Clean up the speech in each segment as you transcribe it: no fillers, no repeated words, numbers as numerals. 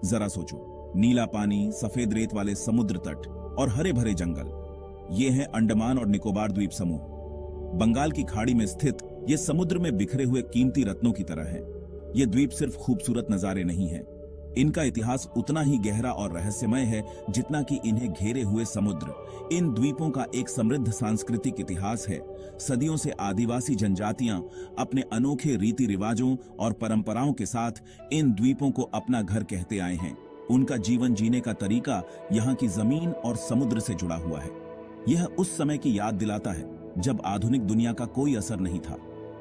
जरा सोचो, नीला पानी, सफेद रेत वाले समुद्र तट और हरे भरे जंगल, ये है अंडमान और निकोबार द्वीप समूह। बंगाल की खाड़ी में स्थित ये समुद्र में बिखरे हुए कीमती रत्नों की तरह है। ये द्वीप सिर्फ खूबसूरत नजारे नहीं है, इनका इतिहास उतना ही गहरा और रहस्यमय है जितना कि इन्हें घेरे हुए समुद्र। इन द्वीपों का एक समृद्ध सांस्कृतिक इतिहास है। सदियों से आदिवासी जनजातियां अपने अनोखे रीति रिवाजों और परंपराओं के साथ इन द्वीपों को अपना घर कहते आए हैं। उनका जीवन जीने का तरीका यहाँ की जमीन और समुद्र से जुड़ा हुआ है। यह उस समय की याद दिलाता है जब आधुनिक दुनिया का कोई असर नहीं था।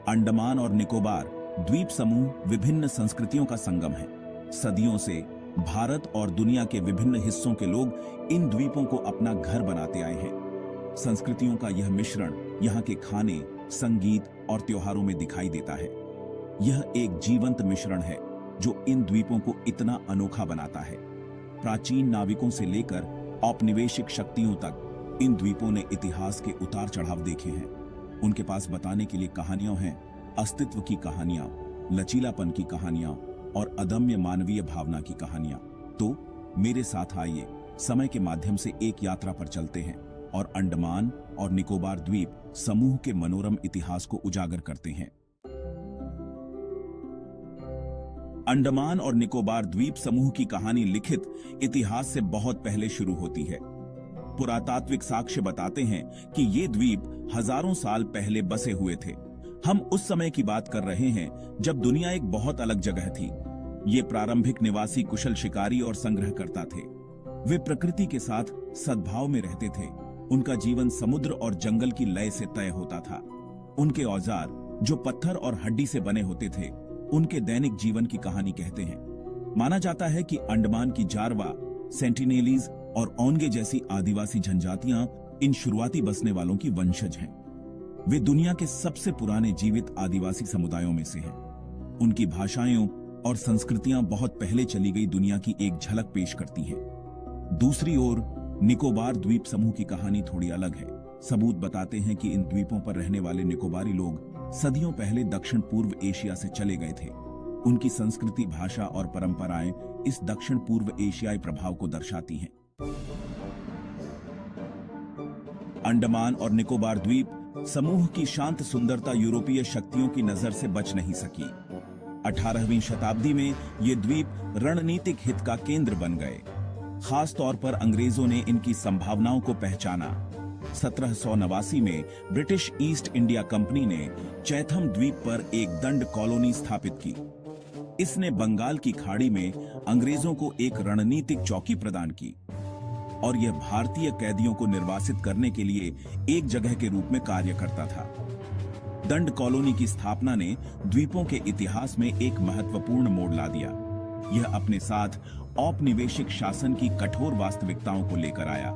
अंडमान और निकोबार द्वीप समूह विभिन्न संस्कृतियों का संगम है। सदियों से भारत और दुनिया के विभिन्न हिस्सों के लोग इन द्वीपों को अपना घर बनाते आए हैं। संस्कृतियों का यह मिश्रण यहाँ के खाने, संगीत और त्योहारों में दिखाई देता है। यह एक जीवंत मिश्रण है जो इन द्वीपों को इतना अनोखा बनाता है। प्राचीन नाविकों से लेकर औपनिवेशिक शक्तियों तक इन द्वीपों ने इतिहास के उतार चढ़ाव देखे हैं। उनके पास बताने के लिए कहानियां हैं, अस्तित्व की कहानियां, लचीलापन की कहानियां और अदम्य मानवीय भावना की कहानियां। तो मेरे साथ आइए, समय के माध्यम से एक यात्रा पर चलते हैं और अंडमान और निकोबार द्वीप समूह के मनोरम इतिहास को उजागर करते हैं। अंडमान और निकोबार द्वीप समूह की कहानी लिखित इतिहास से बहुत पहले शुरू होती है। पुरातात्विक साक्ष्य बताते हैं कि ये द्वीप हजारों साल पहले बसे हुए थे। हम उस समय की बात कर रहे हैं जब दुनिया एक बहुत अलग जगह थी। ये प्रारंभिक निवासी कुशल शिकारी और संग्रहकर्ता थे। वे प्रकृति के साथ सद्भाव में रहते थे। उनका जीवन समुद्र और जंगल की लय से तय होता था। उनके औजार, जो पत्थर और हड्डी से बने होते थे, उनके दैनिक जीवन की कहानी कहते हैं। माना जाता है कि अंडमान की जारवा, सेंटिनेलीज और ओंगे जैसी आदिवासी जनजातियां इन शुरुआती बसने वालों की वंशज हैं। वे दुनिया के सबसे पुराने जीवित आदिवासी समुदायों में से हैं। उनकी भाषाएं और संस्कृतियां बहुत पहले चली गई दुनिया की एक झलक पेश करती हैं। दूसरी ओर निकोबार द्वीप समूह की कहानी थोड़ी अलग है। सबूत बताते हैं कि इन द्वीपों पर रहने वाले निकोबारी लोग सदियों पहले दक्षिण पूर्व एशिया से चले गए थे। उनकी संस्कृति, भाषा और परंपराएं इस दक्षिण पूर्व एशियाई प्रभाव को दर्शाती हैं। अंडमान और निकोबार द्वीप समूह की शांत सुंदरता यूरोपीय शक्तियों की नजर से बच नहीं सकी। 18वीं शताब्दी में ये द्वीप रणनीतिक हित का केंद्र बन गए। खास तौर पर अंग्रेजों ने इनकी संभावनाओं को पहचाना। 1789 में ब्रिटिश ईस्ट इंडिया कंपनी ने चैथम द्वीप पर एक दंड कॉलोनी स्थापित की। इसने बंगाल की खाड़ी में अंग्रेजों को एक रणनीतिक चौकी प्रदान की और यह भारतीय कैदियों को निर्वासित करने के लिए एक जगह के रूप में कार्य करता था। दंड कॉलोनी की स्थापना ने द्वीपों के इतिहास में एक महत्वपूर्ण मोड़ ला दिया। यह अपने साथ औपनिवेशिक शासन की कठोर वास्तविकताओं को लेकर आया।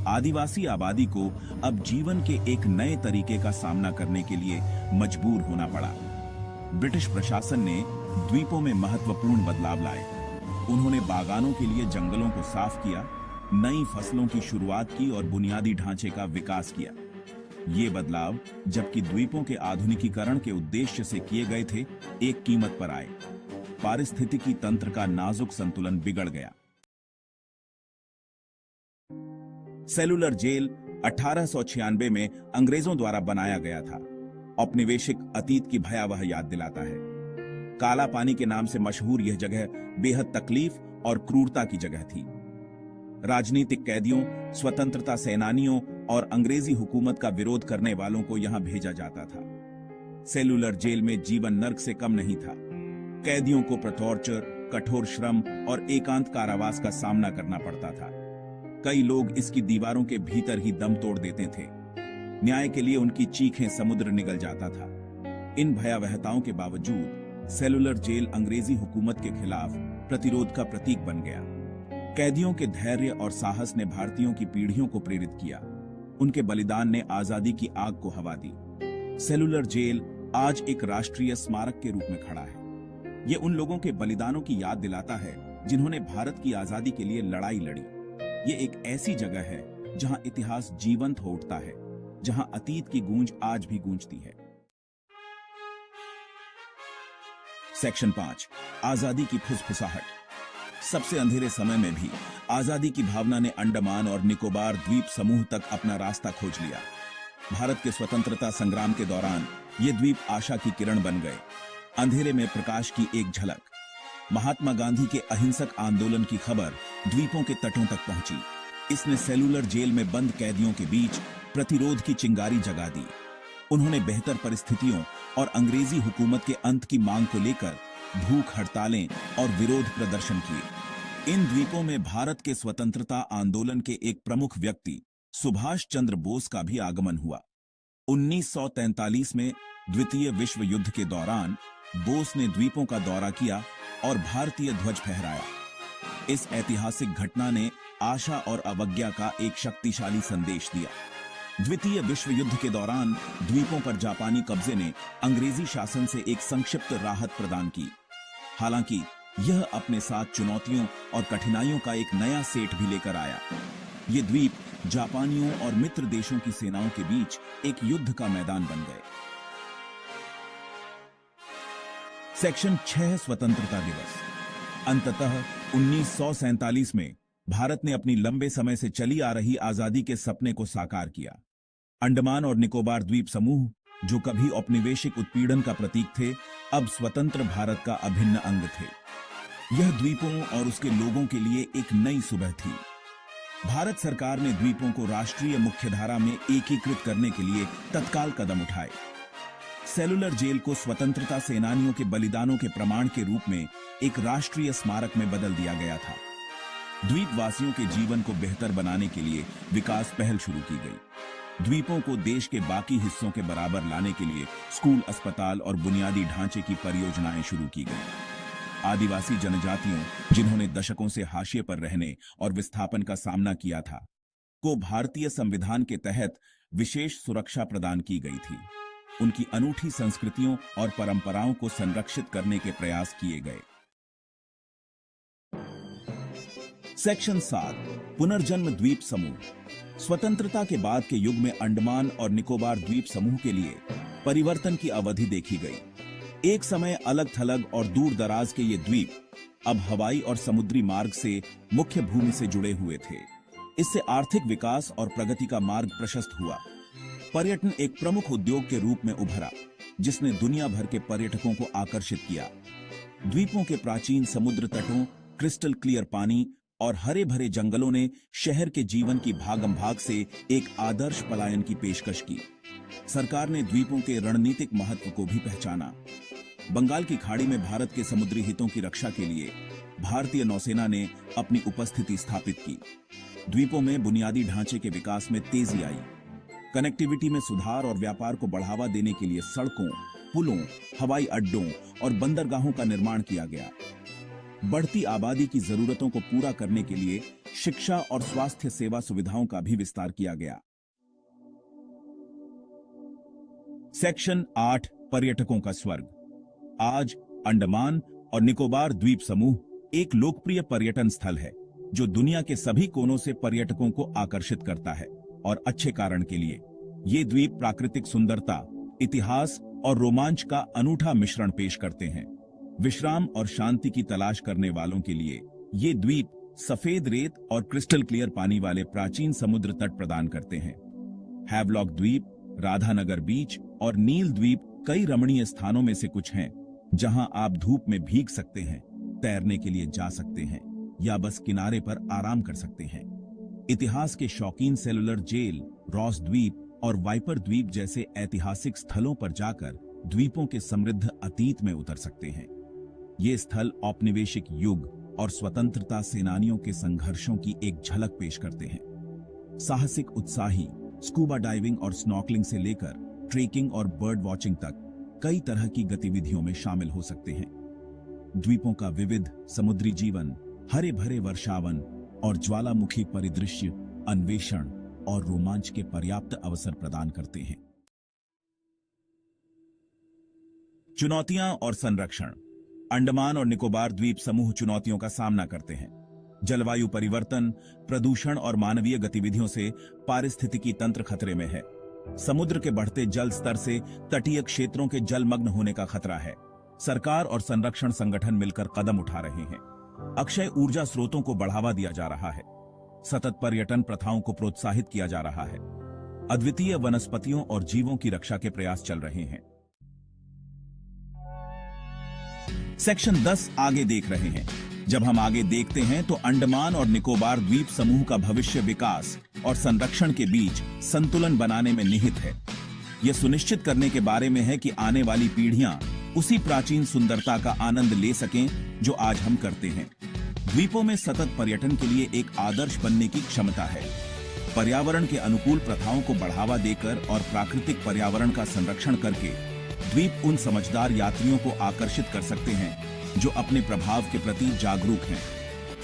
आदिवासी आबादी को अब जीवन के एक नए तरीके का सामना करने के लिए मजबूर होना पड़ा। ब्रिटिश प्रशासन ने द्वीपों में महत्वपूर्ण बदलाव लाए। उन्होंने बागानों के लिए जंगलों को साफ किया, नई फसलों की शुरुआत की और बुनियादी ढांचे का विकास किया। ये बदलाव, जबकि द्वीपों के आधुनिकीकरण के उद्देश्य से किए गए थे, एक कीमत पर आए। पारिस्थितिकी तंत्र का नाजुक संतुलन बिगड़ गया। सेलुलर जेल 1896 में अंग्रेजों द्वारा बनाया गया था। औपनिवेशिक अतीत की भयावह याद दिलाता है। काला पानी के नाम से मशहूर यह जगह बेहद तकलीफ और क्रूरता की जगह थी। राजनीतिक कैदियों, स्वतंत्रता सेनानियों और अंग्रेजी हुकूमत का विरोध करने वालों को यहां भेजा जाता था। सेलुलर जेल में जीवन नर्क से कम नहीं था। कैदियों को टॉर्चर, कठोर श्रम और एकांत कारावास का सामना करना पड़ता था। कई लोग इसकी दीवारों के भीतर ही दम तोड़ देते थे। न्याय के लिए उनकी चीखें समुद्र निगल जाता था। इन भयावहताओं के बावजूद सेलुलर जेल अंग्रेजी हुकूमत के खिलाफ प्रतिरोध का प्रतीक बन गया। कैदियों के धैर्य और साहस ने भारतीयों की पीढ़ियों को प्रेरित किया। उनके बलिदान ने आजादी की आग को हवा दी। सेलुलर जेल आज एक राष्ट्रीय स्मारक के रूप में खड़ा है। यह उन लोगों के बलिदानों की याद दिलाता है जिन्होंने भारत की आजादी के लिए लड़ाई लड़ी। ये एक ऐसी जगह है जहां इतिहास जीवंत हो उठता है, जहां अतीत की गूंज आज भी गूंजती है। सेक्शन 5, आजादी की फुसफुसाहट। सबसे अंधेरे समय में भी आजादी की भावना ने अंडमान और निकोबार द्वीप समूह तक अपना रास्ता खोज लिया। भारत के स्वतंत्रता संग्राम के दौरान ये द्वीप आशा की किरण बन गए, अंधेरे में प्रकाश की एक झलक। महात्मा गांधी के अहिंसक आंदोलन की खबर द्वीपों के तटों तक पहुंची। इसने सेलुलर जेल में बंद कैदियों के बीच प्रतिरोध की चिंगारी जगा दी। उन्होंने बेहतर परिस्थितियों और अंग्रेजी हुकूमत के अंत की मांग को लेकर भूख हड़तालें और विरोध प्रदर्शन किए। इन द्वीपों में भारत के स्वतंत्रता आंदोलन के एक प्रमुख व्यक्ति सुभाष चंद्र बोस का भी आगमन हुआ। 1943 में द्वितीय विश्व युद्ध के दौरान बोस ने द्वीपों का दौरा किया और भारतीय ध्वज फहराया। इस ऐतिहासिक घटना ने आशा और अवज्ञा का एक शक्तिशाली संदेश दिया। द्वितीय विश्व युद्ध के दौरान द्वीपों पर जापानी कब्जे ने अंग्रेजी शासन से एक संक्षिप्त राहत प्रदान की। हालांकि यह अपने साथ चुनौतियों और कठिनाइयों का एक नया सेट भी लेकर आया। ये द्वीप जापानियों और मित्र देशों की सेनाओं के बीच एक युद्ध का मैदान बन गए। सेक्शन 6 स्वतंत्रता दिवस। अंततः 1947 में भारत ने अपनी लंबे समय से चली आ रही आजादी के सपने को साकार किया। अंडमान और निकोबार द्वीप समूह, जो कभी औपनिवेशिक उत्पीड़न का प्रतीक थे, अब स्वतंत्र भारत का अभिन्न अंग थे। यह द्वीपों और उसके लोगों के लिए एक नई सुबह थी। भारत सरकार ने द्वीपों को राष्ट्रीय मुख्यधारा में एकीकृत करने के लिए तत्काल कदम उठाए। सेलुलर जेल को स्वतंत्रता सेनानियों के बलिदानों के प्रमाण के रूप में एक राष्ट्रीय स्मारक में बदल दिया गया था। द्वीपवासियों के जीवन को बेहतर बनाने के लिए विकास पहल शुरू की गई। द्वीपों को देश के बाकी हिस्सों के बराबर लाने के लिए स्कूल, अस्पताल और बुनियादी ढांचे की परियोजनाएं शुरू की गई। आदिवासी जनजातियों, जिन्होंने दशकों से हाशिए पर रहने और विस्थापन का सामना किया था, को भारतीय संविधान के तहत विशेष सुरक्षा प्रदान की गई थी। उनकी अनूठी संस्कृतियों और परंपराओं को संरक्षित करने के प्रयास किए गए। सेक्शन 7 पुनर्जन्म द्वीप समूह। स्वतंत्रता के बाद के युग में अंडमान और निकोबार द्वीप समूह के लिए परिवर्तन की अवधि देखी गई। एक समय अलग थलग और दूर दराज के ये द्वीप अब हवाई और समुद्री मार्ग से मुख्य भूमि से जुड़े हुए थे। इससे आर्थिक विकास और प्रगति का मार्ग प्रशस्त हुआ। पर्यटन एक प्रमुख उद्योग के रूप में उभरा, जिसने दुनिया भर के पर्यटकों को आकर्षित किया। द्वीपों के प्राचीन समुद्र तटों, क्रिस्टल क्लियर पानी और हरे भरे जंगलों ने शहर के जीवन की भागम भाग से एक आदर्श पलायन की पेशकश की। सरकार ने द्वीपों के रणनीतिक महत्व को भी पहचाना। बंगाल की खाड़ी में भारत के समुद्री हितों की रक्षा के लिए भारतीय नौसेना ने अपनी उपस्थिति स्थापित की। द्वीपों में बुनियादी ढांचे के विकास में तेजी आई। कनेक्टिविटी में सुधार और व्यापार को बढ़ावा देने के लिए सड़कों, पुलों, हवाई अड्डों और बंदरगाहों का निर्माण किया गया। बढ़ती आबादी की जरूरतों को पूरा करने के लिए शिक्षा और स्वास्थ्य सेवा सुविधाओं का भी विस्तार किया गया। सेक्शन 8 पर्यटकों का स्वर्ग। आज अंडमान और निकोबार द्वीप समूह एक लोकप्रिय पर्यटन स्थल है, जो दुनिया के सभी कोनों से पर्यटकों को आकर्षित करता है, और अच्छे कारण के लिए। ये द्वीप प्राकृतिक सुंदरता, इतिहास और रोमांच का अनूठा मिश्रण पेश करते हैं। विश्राम और शांति की तलाश करने वालों के लिए ये द्वीप सफेद रेत और क्रिस्टल क्लियर पानी वाले प्राचीन समुद्र तट प्रदान करते हैं। हैवलॉक द्वीप, राधानगर बीच और नील द्वीप कई रमणीय स्थानों में से कुछ हैं, जहां आप धूप में भीग सकते हैं, तैरने के लिए जा सकते हैं या बस किनारे पर आराम कर सकते हैं। इतिहास के शौकीन सेलुलर जेल, रॉस द्वीप और वाइपर द्वीप जैसे ऐतिहासिक स्थलों पर जाकर द्वीपों के समृद्ध अतीत में उतर सकते हैं। ये स्थल औपनिवेशिक युग और स्वतंत्रता सेनानियों के संघर्षों की एक झलक पेश करते हैं। साहसिक उत्साही स्कूबा डाइविंग और स्नॉर्कलिंग से लेकर ट्रेकिंग और बर्ड वॉचिंग तक कई तरह की गतिविधियों में शामिल हो सकते हैं। द्वीपों का विविध समुद्री जीवन, हरे भरे वर्षावन और ज्वालामुखी परिदृश्य अन्वेषण और रोमांच के पर्याप्त अवसर प्रदान करते हैं। चुनौतियां और संरक्षण। अंडमान और निकोबार द्वीप समूह चुनौतियों का सामना करते हैं। जलवायु परिवर्तन, प्रदूषण और मानवीय गतिविधियों से पारिस्थितिकी तंत्र खतरे में है। समुद्र के बढ़ते जल स्तर से तटीय क्षेत्रों के जलमग्न होने का खतरा है। सरकार और संरक्षण संगठन मिलकर कदम उठा रहे हैं। अक्षय ऊर्जा स्रोतों को बढ़ावा दिया जा रहा है। सतत पर्यटन प्रथाओं को प्रोत्साहित किया जा रहा है। अद्वितीय वनस्पतियों और जीवों की रक्षा के प्रयास चल रहे हैं। सेक्शन 10 आगे देख रहे हैं। जब हम आगे देखते हैं तो अंडमान और निकोबार द्वीप समूह का भविष्य विकास और संरक्षण के बीच संतुलन बनाने में निहित है। यह सुनिश्चित करने के बारे में है कि आने वाली पीढ़ियां उसी प्राचीन सुंदरता का आनंद ले सकें जो आज हम करते हैं। द्वीपों में सतत पर्यटन के लिए एक आदर्श बनने की क्षमता है। पर्यावरण के अनुकूल प्रथाओं को बढ़ावा देकर और प्राकृतिक पर्यावरण का संरक्षण करके द्वीप उन समझदार यात्रियों को आकर्षित कर सकते हैं जो अपने प्रभाव के प्रति जागरूक हैं।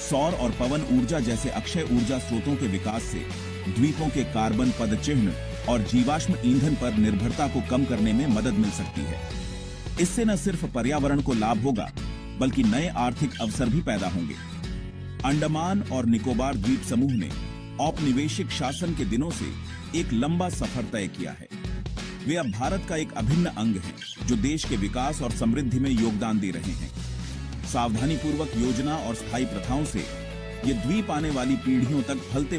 सौर और पवन ऊर्जा जैसे अक्षय ऊर्जा स्रोतों के विकास से द्वीपों के कार्बन पदचिह्न और जीवाश्म ईंधन पर निर्भरता को कम करने में मदद मिल सकती है। इससे न सिर्फ पर्यावरण को लाभ होगा बल्कि नए आर्थिक अवसर भी पैदा होंगे। अंडमान और निकोबार द्वीप समूह ने औपनिवेशिक शासन के दिनों से एक लंबा सफर तय किया है। वे अब भारत का एक अभिन्न अंग हैं जो देश के विकास और समृद्धि में योगदान दे रहे हैं। सावधानीपूर्वक योजना और स्थायी प्रथाओं से ये द्वीप आने वाली पीढ़ियों तक फलते